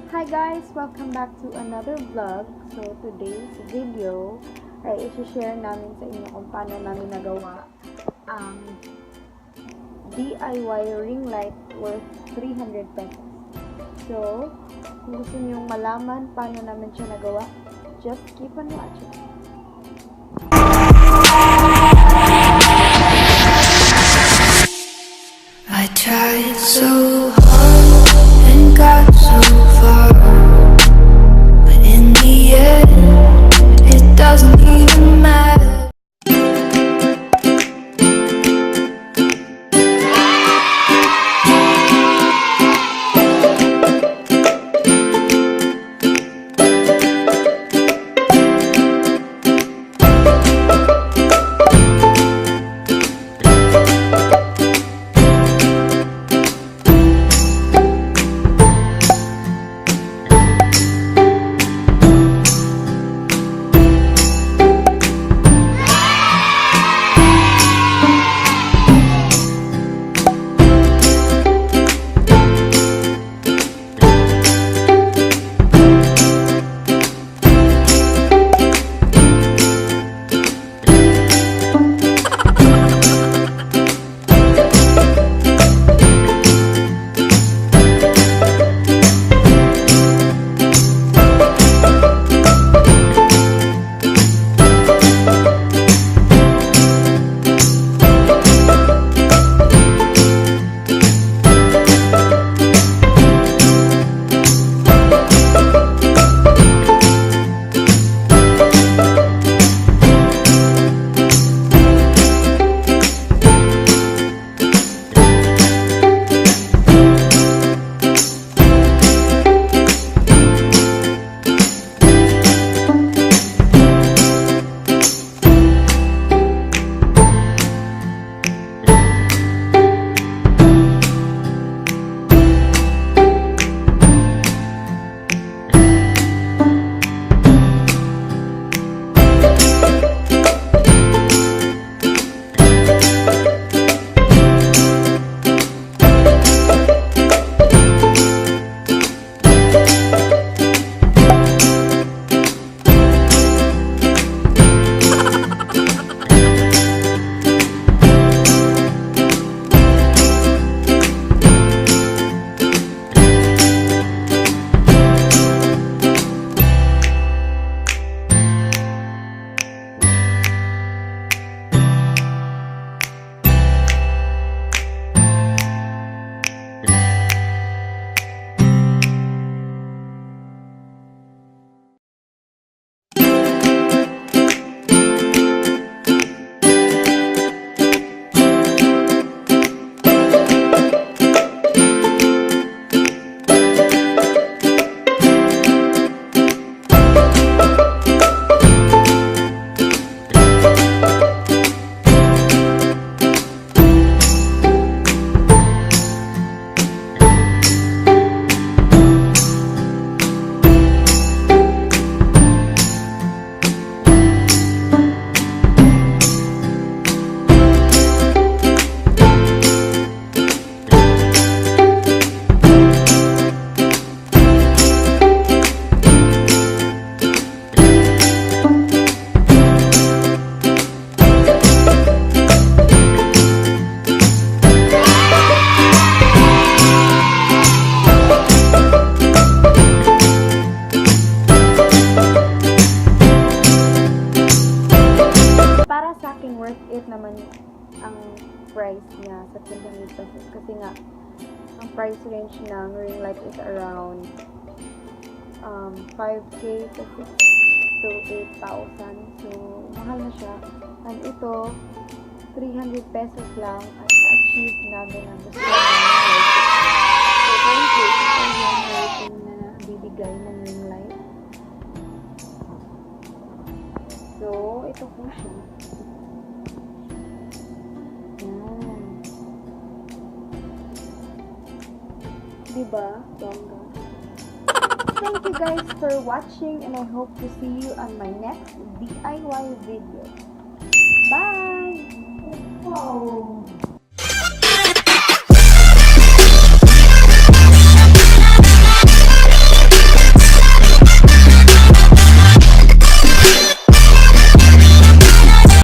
Hi guys! Welcome back to another vlog. So today's video ay i-share namin sa inyo kung paano namin nagawa ang DIY ring light worth 300 pesos. So, kung gusto nyo malaman paano namin siya nagawa, just keep on watching. I tried so hard and got so far, but in the end, it doesn't even matter. Worth it naman ang price niya sa 300 pesos kasi nga ang price range ng ring light is around 5k to 8,000, so mahal na siya. And ito 300 pesos lang at na-achieve namin ang gusto namin. So thank you sa yung rating na bibigay ng ring light. So ito po siya. Diba? Bongga. Thank you guys for watching and I hope to see you on my next DIY video. Bye! Wow!